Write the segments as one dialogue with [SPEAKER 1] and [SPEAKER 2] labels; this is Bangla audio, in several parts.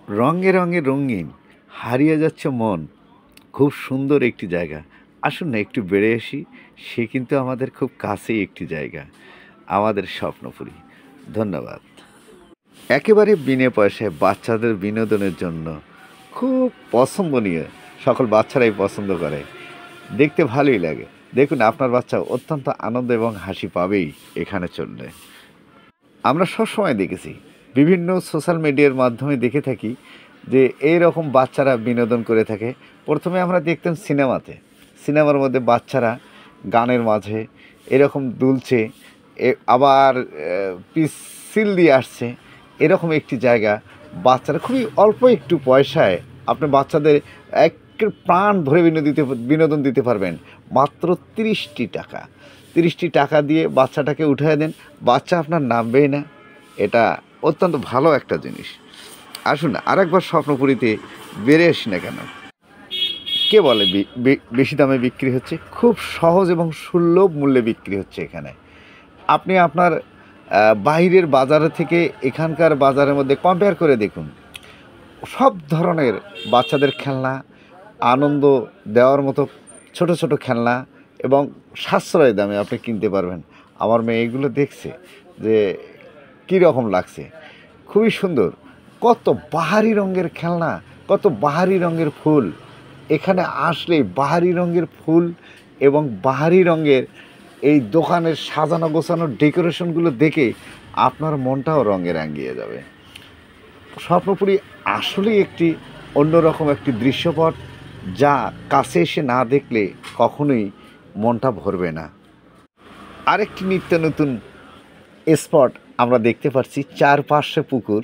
[SPEAKER 1] রঙে রঙে রঙিন, হারিয়ে যাচ্ছে মন। খুব সুন্দর একটি জায়গা। আসুন না একটু বেড়ে আসি। সে কিন্তু আমাদের খুব কাছেই একটি জায়গা, আমাদের স্বপ্নপুরী। ধন্যবাদ। একেবারে বিনে পয়সায় বাচ্চাদের বিনোদনের জন্য খুব পছন্দনীয়, সকল বাচ্চারাই পছন্দ করে, দেখতে ভালোই লাগে। দেখুন আপনার বাচ্চা অত্যন্ত আনন্দ এবং হাসি পাবেই এখানে চললে। আমরা সবসময় দেখেছি, বিভিন্ন সোশ্যাল মিডিয়ার মাধ্যমে দেখে থাকি যে এই রকম বাচ্চারা বিনোদন করে থাকে। প্রথমে আমরা দেখতাম সিনেমাতে, সিনেমার মধ্যে বাচ্চারা গানের মাঝে এরকম দুলছে, আবার পিছিল দিয়ে আসছে। এরকম একটি জায়গা, বাচ্চারা খুবই অল্প একটু পয়সায় আপনি বাচ্চাদের এক প্রাণ ভরে বিনোদন দিতে পারবেন। মাত্র 30টি টাকা, 30টি টাকা দিয়ে বাচ্চাটাকে উঠিয়ে দেন, বাচ্চা আপনার নামবেই না। এটা অত্যন্ত ভালো একটা জিনিস। আসুন না আরেকবার স্বপ্নপুরীতে বেড়ে আসি না কেন? কে বলে বেশি দামে বিক্রি হচ্ছে? খুব সহজ এবং সুলভ মূল্যে বিক্রি হচ্ছে এখানে। আপনি আপনার বাইরের বাজার থেকে এখানকার বাজারের মধ্যে কম্পেয়ার করে দেখুন। সব ধরনের বাচ্চাদের খেলনা, আনন্দ দেওয়ার মতো ছোট ছোট খেলনা এবং সাশ্রয় দামে আপনি কিনতে পারবেন। আমার মেয়ে এগুলো দেখছে যে কী রকম লাগছে, খুবই সুন্দর। কত বাহারি রঙের খেলনা, কত বাহারি রঙের ফুল। এখানে আসলে বাহারি রঙের ফুল এবং বাহারি রঙের এই দোকানের সাজানো গোছানো ডেকোরেশনগুলো দেখে আপনার মনটাও রঙে রাঙিয়ে যাবে। স্বপ্নপুরী আসলেই একটি অন্যরকম একটি দৃশ্যপট, যা কাছে এসে না দেখলে কখনোই মনটা ভরবে না। আরেকটি নিত্য নতুন স্পট আমরা দেখতে পাচ্ছি, চারপাশে পুকুর,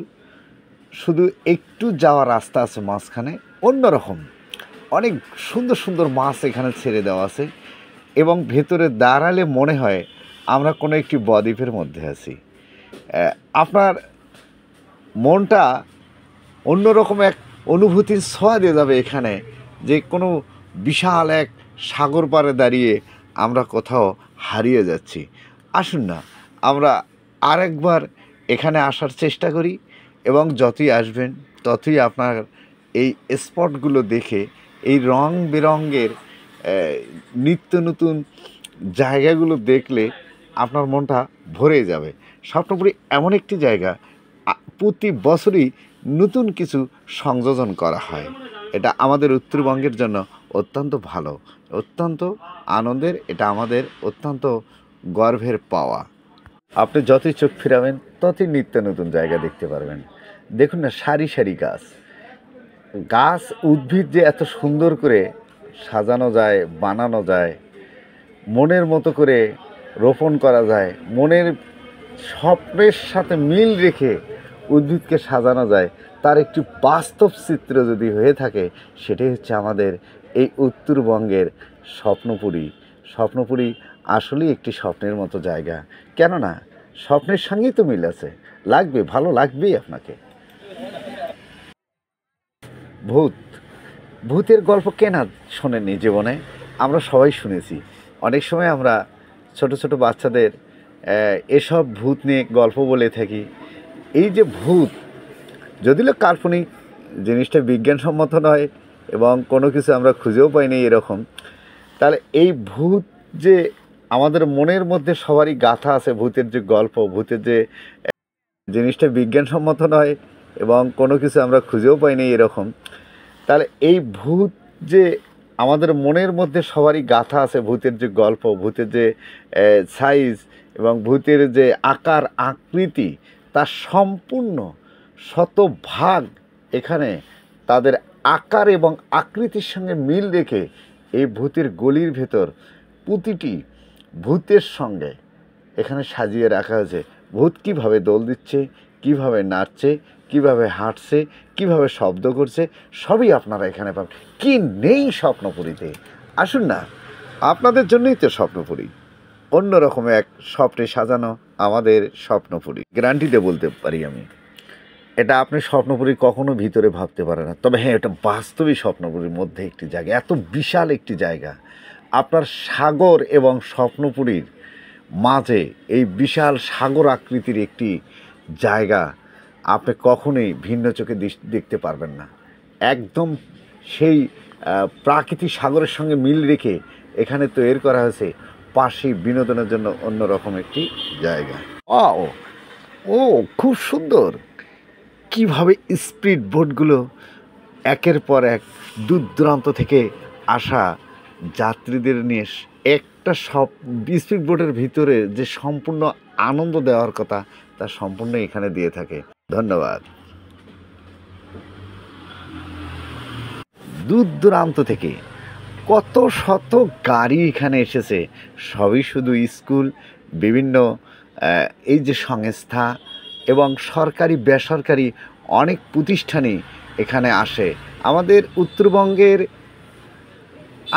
[SPEAKER 1] শুধু একটু যাওয়ার রাস্তা আছে মাঝখানে। অন্যরকম অনেক সুন্দর সুন্দর মাছ এখানে ছেড়ে দেওয়া আছে এবং ভেতরে দাঁড়ালে মনে হয় আমরা কোনো একটি বদ্বীপের মধ্যে আছি। আপনার মনটা অন্যরকম এক অনুভূতির ছোঁয়া দিয়ে যাবে এখানে, যে কোনো বিশাল এক সাগর পাড়ে দাঁড়িয়ে আমরা কোথাও হারিয়ে যাচ্ছি। আসুন না আমরা আরেকবার এখানে আসার চেষ্টা করি এবং যতই আসবেন ততই আপনার এই স্পটগুলো দেখে, এই রং বেরঙের নিত্য নতুন জায়গাগুলো দেখলে আপনার মনটা ভরে যাবে। স্বপ্নপুরী এমন একটি জায়গা, প্রতি বছরই নতুন কিছু সংযোজন করা হয়। এটা আমাদের উত্তরবঙ্গের জন্য অত্যন্ত ভালো, অত্যন্ত আনন্দের। এটা আমাদের অত্যন্ত গর্বের পাওয়া। আপনি যতই চোখ ফেরাবেন ততই নিত্য নতুন জায়গা দেখতে পারবেন। দেখুন না সারি সারি গাছ, গাছ উদ্ভিদ যে এত সুন্দর করে সাজানো যায়, বানানো যায়, মনের মতো করে রোপণ করা যায়, মনের স্বপ্নের সাথে মিল রেখে উদ্ভিদকে সাজানো যায়, তার একটি বাস্তব চিত্র যদি হয়ে থাকে, সেটাই হচ্ছে আমাদের এই উত্তরবঙ্গের স্বপ্নপুরী। স্বপ্নপুরী আসলেই একটি স্বপ্নের মতো জায়গা। কেননা স্বপ্নের সঙ্গেই তো মিল আছে, লাগবে, ভালো লাগবেই আপনাকে। ভূত, ভূতের গল্প কে না শোনেননি জীবনে? আমরা সবাই শুনেছি। অনেক সময় আমরা ছোট ছোট বাচ্চাদের এসব ভূত নিয়ে গল্প বলে থাকি। এই যে ভূত, যদিও কাল্পনিক, জিনিসটা বিজ্ঞানসম্মত নয় এবং কোনো কিছু আমরা খুঁজেও পাইনি এরকম, তাহলে এই ভূত যে আমাদের মনের মধ্যে সবারই গাঁথা আছে, ভূতের যে গল্প, ভূতের যে জিনিসটা বিজ্ঞানসম্মত নয় এবং কোনো কিছু আমরা খুঁজেও পাইনি এরকম, তাহলে এই ভূত যে আমাদের মনের মধ্যে সবারই গাঁথা আছে, ভূতের যে গল্প, ভূতের যে সাইজ এবং ভূতের যে আকার আকৃতি, তার সম্পূর্ণ শতভাগ এখানে তাদের আকার এবং আকৃতির সঙ্গে মিল রেখে এই ভূতের গলির ভেতর প্রতিটি ভূতের সঙ্গে এখানে সাজিয়ে রাখা হয়েছে। ভূত কীভাবে দোল দিচ্ছে, কীভাবে নাচছে, কীভাবে হাঁটছে, কীভাবে শব্দ করছে, সবই আপনারা এখানে পাবেন। কি নেই স্বপ্নপুরীতে? আসুন না, আপনাদের জন্যই তো স্বপ্নপুরী। অন্যরকম এক স্বপ্নে সাজানো আমাদের স্বপ্নপুরী। গ্যারান্টি দিয়ে বলতে পারি আমি, এটা আপনি স্বপ্নপুরী কখনো ভিতরে ভাবতে পারেন না। তবে হ্যাঁ, এটা বাস্তবিক স্বপ্নপুরীর মধ্যে একটি জায়গা, এত বিশাল একটি জায়গা। আপনার সাগর এবং স্বপ্নপুরীর মাঝে এই বিশাল সাগর আকৃতির একটি জায়গা, আপনি কখনোই ভিন্ন চোখে দেখতে পারবেন না। একদম সেই প্রাকৃতিক সাগরের সঙ্গে মিল রেখে এখানে তৈরি করা হয়েছে পাশেই বিনোদনের জন্য অন্যরকম একটি জায়গা। ও ও খুব সুন্দর। কিভাবে স্পিড বোটগুলো একের পর এক দূর দূরান্ত থেকে আসা যাত্রীদের নিয়ে একটা স্পিড বোটের ভিতরে যে সম্পূর্ণ আনন্দ দেওয়ার কথা তা সম্পূর্ণ এখানে দিয়ে থাকে। ধন্যবাদ। দূর দূরান্ত থেকে কত শত গাড়ি এখানে এসেছে, সবই শুধু স্কুল, বিভিন্ন এই যে সংস্থা এবং সরকারি বেসরকারি অনেক প্রতিষ্ঠানই এখানে আসে। আমাদের উত্তরবঙ্গের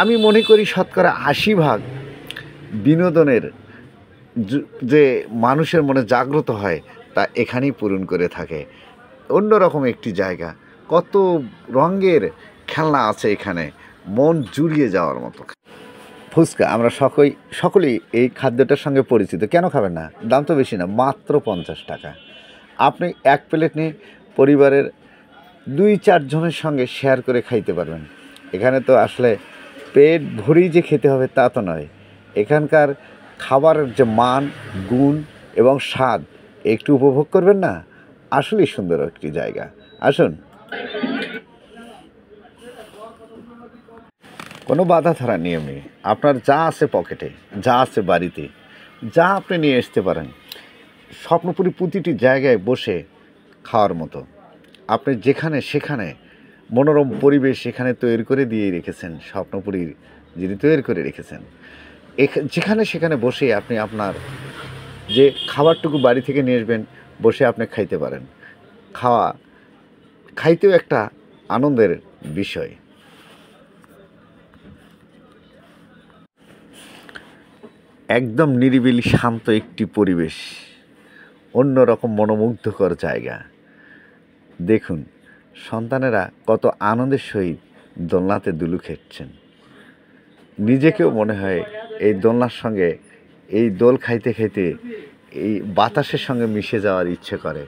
[SPEAKER 1] আমি মনে করি শতকরা ৮০% বিনোদনের যে মানুষের মনে জাগ্রত হয় তা এখানেই পূরণ করে থাকে। অন্যরকম একটি জায়গা, কত রঙের খেলনা আছে এখানে, মন জুড়িয়ে যাওয়ার মতো। ফুচকা আমরা সকলেই এই খাদ্যটার সঙ্গে পরিচিত। কেন খাবেন না? দাম তো বেশি না, মাত্র 50 টাকা। আপনি এক প্লেট নিয়ে পরিবারের ২-৪ জনের সঙ্গে শেয়ার করে খাইতে পারবেন। এখানে তো আসলে পেট ভরেই যে খেতে হবে তা তো নয়। এখানকার খাবারের যে মান, গুণ এবং স্বাদ একটু উপভোগ করবেন না? আসলেই সুন্দর একটি জায়গা। আসুন। কোনো বাধা ধরার নিয়ম নেই। আপনার যা আছে পকেটে, যা আছে বাড়িতে, যা আপনি নিয়ে আসতে পারেন। স্বপ্নপুরী প্রতিটি জায়গায় বসে খাওয়ার মতো। আপনি যেখানে সেখানে মনোরম পরিবেশ এখানে তৈরি করে দিয়ে রেখেছেন, স্বপ্নপুরীর যিনি তৈরি করে রেখেছেন। যেখানে সেখানে বসে আপনি আপনার যে খাবারটুকু বাড়ি থেকে নিয়ে আসবেন, বসে আপনি খাইতে পারেন। খাইতেও একটা আনন্দের বিষয়। একদম নিরিবিলি শান্ত একটি পরিবেশ, অন্যরকম মনোমুগ্ধকর জায়গা। দেখুন সন্তানেরা কত আনন্দের সহিত দোলনাতে দুলু খেটছেন। নিজেকেও মনে হয় এই দোলনার সঙ্গে, এই দোল খাইতে খাইতে এই বাতাসের সঙ্গে মিশে যাওয়ার ইচ্ছে করে,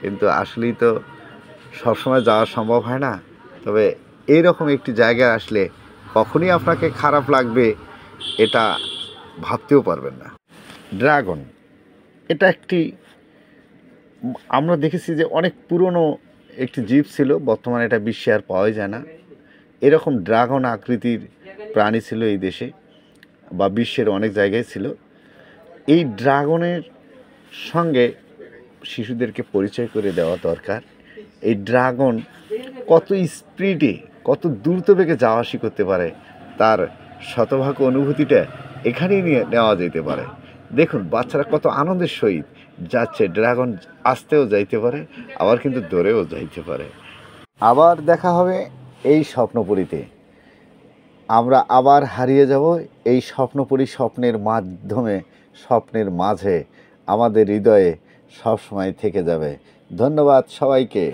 [SPEAKER 1] কিন্তু আসলেই তো সবসময় যাওয়া সম্ভব হয় না। তবে এইরকম একটি জায়গায় আসলে কখনই আপনাকে খারাপ লাগবে এটা ভাবতেও পারবেন না। ড্রাগন, এটা একটি আমরা দেখেছি যে অনেক পুরনো একটি জীব ছিল, বর্তমানে এটা বিশ্বে আর পাওয়া যায় না। এরকম ড্রাগন আকৃতির প্রাণী ছিল এই দেশে বা বিশ্বের অনেক জায়গায় ছিল। এই ড্রাগনের সঙ্গে শিশুদেরকে পরিচয় করে দেওয়া দরকার। এই ড্রাগন কত স্পিডে, কত দ্রুত বেগে যাওয়া আসি করতে পারে, তার শতভাগ অনুভূতিটা এখানেই নিয়ে নেওয়া যেতে পারে। দেখুন বাচ্চারা কত আনন্দের সহিত যাচ্ছে। ড্রাগন আসতেও যাইতে পারে, আবার কিন্তু দৌড়েও যাইতে পারে। আবার দেখা হবে এই স্বপ্নপুরীতে। আমরা আবার হারিয়ে যাব এই স্বপ্নপুরী স্বপ্নের মাধ্যমে, স্বপ্নের মাঝে আমাদের হৃদয়ে সবসময় থেকে যাবে। ধন্যবাদ সবাইকে।